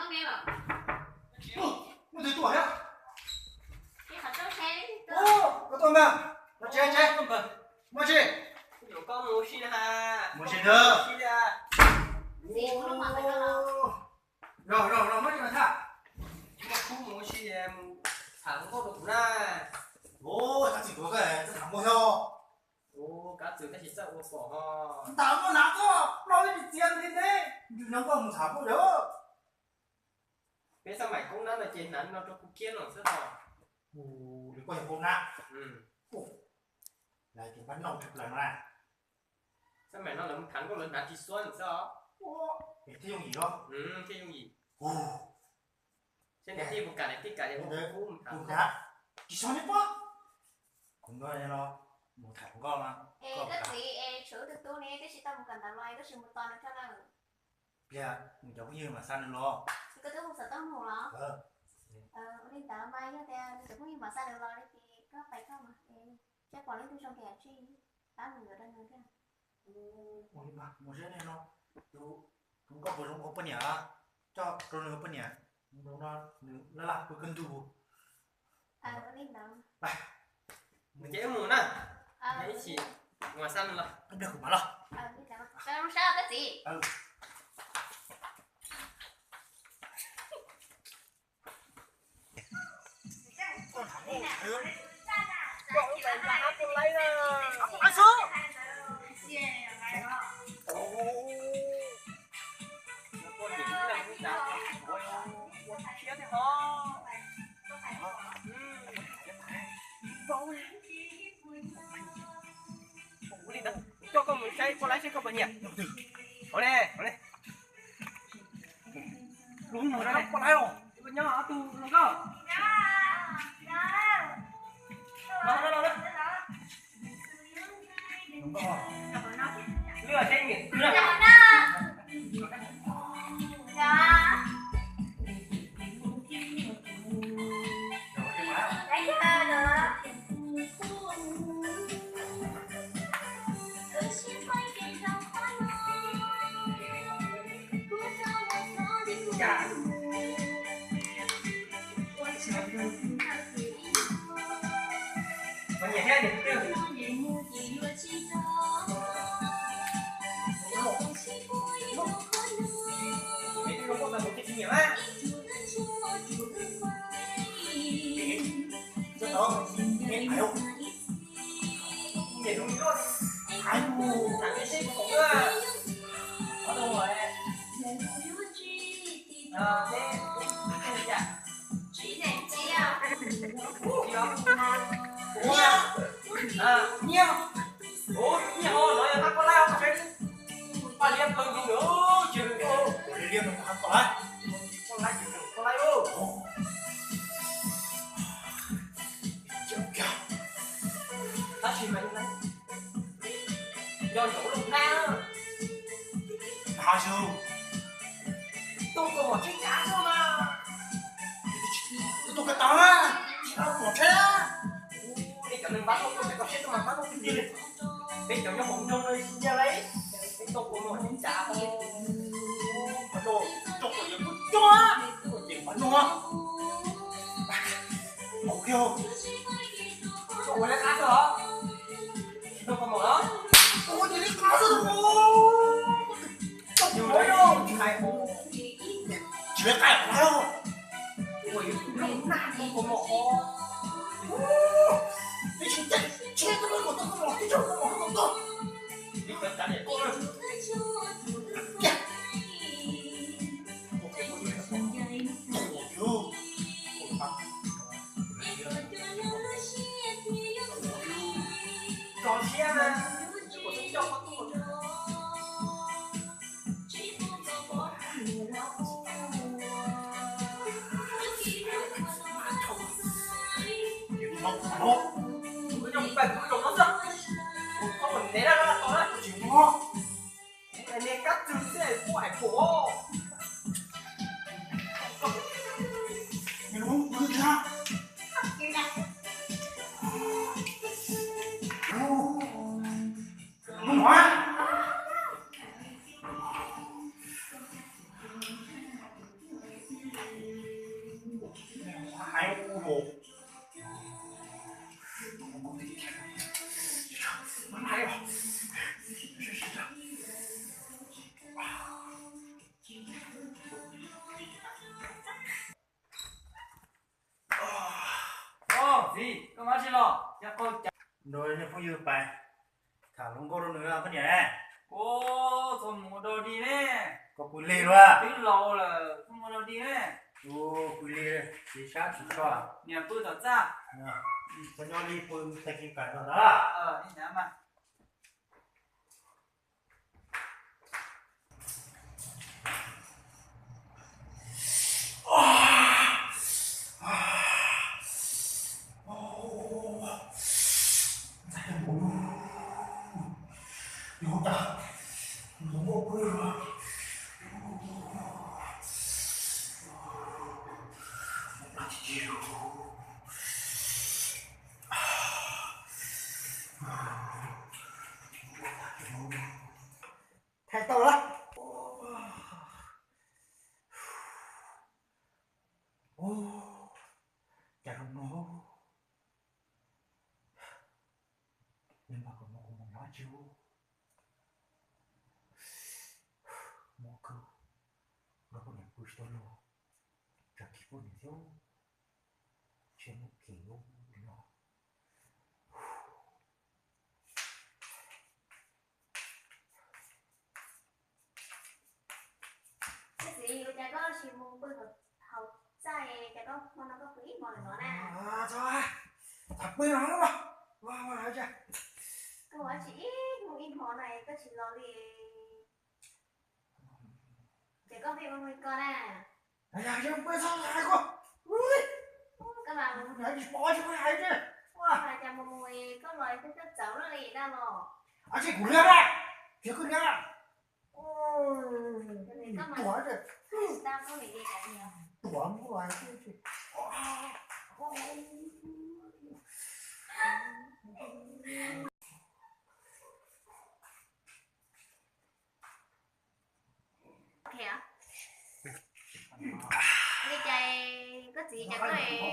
không nghe mà. Ủa, thấy tuổi á? Cái hạt trâu xe đấy. Ồ, có tôi mà. Nó che. Mua chi? Có con mua xin ha. Mua xin nữa. Xin à. Gì cũng lúc mà phải có đâu. Rồi, mất cho thả. Nhưng mà không mua xin em thằng có đủ na. Ồ, ta chỉ có cái thằng mua thôi. Ồ, cá từ cái gì sao ô phỏ ha. Tao có nặng quá, lo cái gì tiền thế đấy. Nó có một thằng mua được. Bây giờ mày cũng nói là trên nắn nó cho cục kiến rồi sao hả? Ồ, đừng có những con nặng. Này, cái bắn nòng thật là nè. Sao mày nói là thằng có lớn đá chỉ xuân sao? Ồ, cái thi dùng gì đó? Thế dùng gì? Ồ. Trên này thi một cả này thi cả này Đúng đá. Chỉ xuân hết quá. Cũng gọi là một thằng con mà. Ê, cái gì sửa được tôi nè, cái gì tao một cần tao loay, cái gì một toàn được cho nào. Dạ, mình giống như mà săn lo. Cái thứ không sợ tao ngủ đó. Nên tao may cho tao, cái cũng như mà sao được lo đấy thì có phải không mà. Chắc quả lên tôi trong kẻ chi. Tao người ở đây nữa kìa. Ôi bà, một cái này nó cũng có một open nhá. Cho rồi open nhá. Nó là cái cân thủ. Nó lên đó. Đây. Mình chế mù nè. Đấy chỉ ngoài săn là. Không được mà lo. Biết sao. Sao cái gì? Ăn xuống. Con nhìn này cũng chả ôi con chết thế hả? Đi đâu? Cho con một cái con lái xe không bao nhiêu? Ở đây. Đúng rồi đấy. Con lái không? Con nhỏ tu nó cơ. Đó. Lừa trên nghỉ. Lừa. Mà nhảy theo nhảy tiêu. Không có một cái kinh nghiệm á. Rất đó, nghe phải không? Nhảy đúng luôn. Thằng cái xích cũng nữa. Có đâu rồi. Thế chả. Chị này chị à? Nhiều. Ủa, nhiều nói là ta có lao mà cái. Bà liêm cưng không nữa, chừng cô. Liêm nó không có lại. Con lai ư. Chịu kìa. Ta chỉ mày này. Do chỗ đồng ta. Hả chứ? Tôi có một chiếc cá thôi mà. Tôi cái tao á. Tao một thế á. Đi cả mình bắt không có thể có chết mà bắt không cái gì. Bây giờ cho bụng trong nơi xin ra lấy. Tôi có một chiếc cá thôi. Bắt đồ. Chọc của những chó á. Tiền bắn đúng không? Màu kêu. Cậu lấy cá rồi. Tôi có một đó. Ôi thì đi cá rồi. Nhưng đấy đâu. Hai hồ. Chỉ biết cái của nó đâu. Ôi, lúc nào tôi có một. Đi chỉ chết tôi của tôi có một cái chỗ của tôi. Đi tới cả để cô ơi. Còn xe mà. Của tôi cho con tôi. Tôi trong bệnh tôi trong nó rất. Không phải thế đâu đó là chỉ ngon. Anh nên cắt trứng sẽ phải khổ. Mày uống bữa ra. Không hóa. phi có má chỉ lo ya con rồi như phong yêu bài thả lông cô đâu nữa phân nhỉ cô dùng một đồ đi nè có cùi lê rồi à tiếng lâu là không một đồ đi nè ô cùi lê thì sát chỉ cho nhà bữa tao ra có nhau đi phun thay kim cả rồi đó đi nhà mà thay tao đó ô chả không nó nhưng mà còn một nói chưa một câu nó có điểm vui tôi luôn chả chỉ có điểm thiếu trên một kiểu nó cái gì của cha có chim mông bơi hậu sai cha có nó có quý mọi người nè à thôi thật bơi nó mà wow wow chưa câu hỏi chỉ một ít món này có chỉ lo đi để có việc mọi con à ai à chứ bơi sao lại quá ui các bạn nhảy đi bỏ chứ phải chứ các bạn chào mọi người có lời cái chất cháu nó đi ra rồi à chị cũng nghe đây chị cứ nghe các bạn tuổi rồi ta có bị đi cả nhiều tuổi mua lại chứ chị ok ạ đi chơi có gì chắc có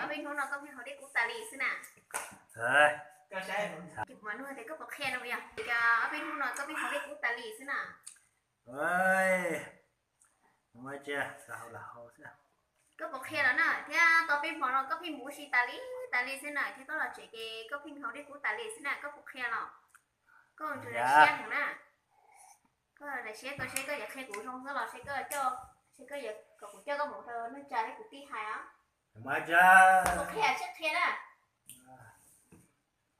ở bên nó có bên họ đi cũng tali xí nè rồi cái xe chụp mà nuôi thì có khen đâu vậy thì ở bên nó có bên họ đi cũng tali xí nè ơi nói chưa sao là hậu sao có một khe đó nè thế tao bên nó có bên mua xí tali xí nè thế đó là chỉ cái có bên họ đi cũng tali xí nè có một khe nào có một chỗ là xe thằng nè có là xe có giờ khe của trong đó là xe có cho xe có giờ cũng cho có một thơ nó trả cái của tí hai á nói chưa một khe chắc khe đó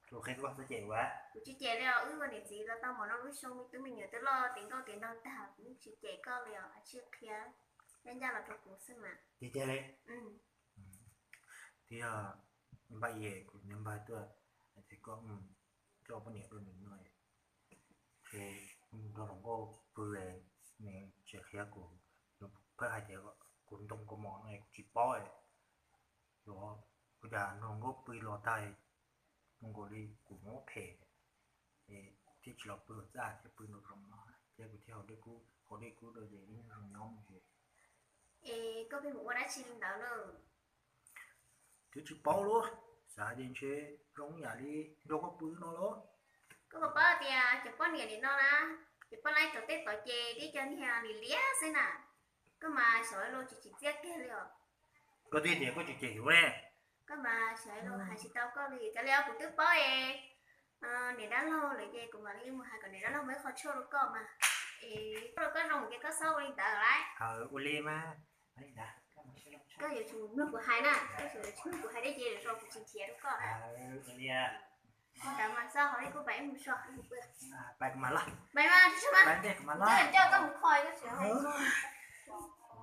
rồi khi có sẽ chạy quá của chị trẻ là ư vấn đề gì là tao mà nó lúc xong tụi mình nhớ tới lo tiền con tiền đâu ta cũng chị trẻ con liền ở trước kia nên ra là cái cuộc sinh mà chị chơi đi ừ thì bây giờ cũng những bài tôi thì có cho bao nhiêu đôi mình nói thì nó không có vừa nè chuyện khác của nó phải hai chuyện cũng đông có món này chỉ bỏ rồi bây giờ nó không có vừa lo tay nó có đi cũng có thể thì chỉ là vừa ra thì vừa nó không nó chỉ có theo để họ đi cứu được gì những nhóm gì ê có biết một đã chi linh đạo rồi chứ chỉ bỏ luôn xả đến chơi giống nhà đi đâu có bự nó luôn có một bữa thì chụp con nhà đi nó nè chụp con lấy tổ tết tổ chè đi cho nhà đi lé xem nè có mà sợi lô chỉ tiếc cái liền có tiền thì có chuyện chịu nè có mà sợi lô hai chị tao có gì cái leo của tứ bó để đá lô lại dây cùng mà đi một hai còn để đá lô mới khó cho nó có mà rồi có rồng cái có sâu lên tờ lại uli mà đấy đã có giờ chúng nước của hai nè có giờ nước của hai đấy dây rồi của chị thiệt đúng không uli à con đã mà sao hỏi có bảy một sọ một bữa bạch mà là bảy mà chứ mà bạch đẹp mà chứ là cho có một khói cái sữa này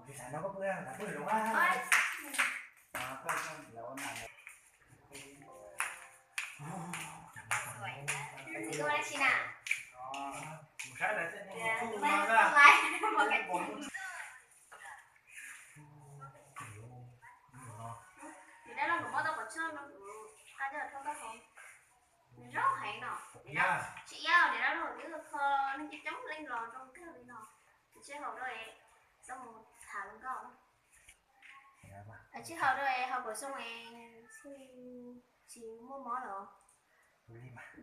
thì sản nó có bữa là bữa đúng không con là con này chị có lấy chi nào một cái là sẽ tụi bay không lại một cái thì đó là một món tao còn chơi nó hai giờ không có không mình rất hay nọ chị yêu để đó rồi cái khơ nó chỉ chống lên lò trong cái này nọ chị chơi hậu rồi xong rồi thả lên con chứ hậu rồi hậu bổ sung này chị mua món rồi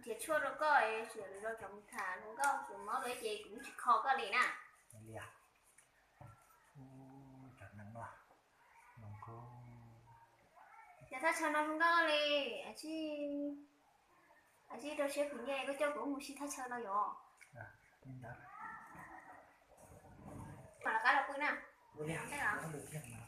thì chua rồi coi chuyển rồi chồng thả nó có chuyển món đấy chị cũng chỉ kho cái này nè giờ ta chờ nó không có đi à chị đâu sẽ phải nghe cái chỗ của một chị ta chờ nó rồi nên đó mà là cái là quên nè bữa nay cái là không được khen mà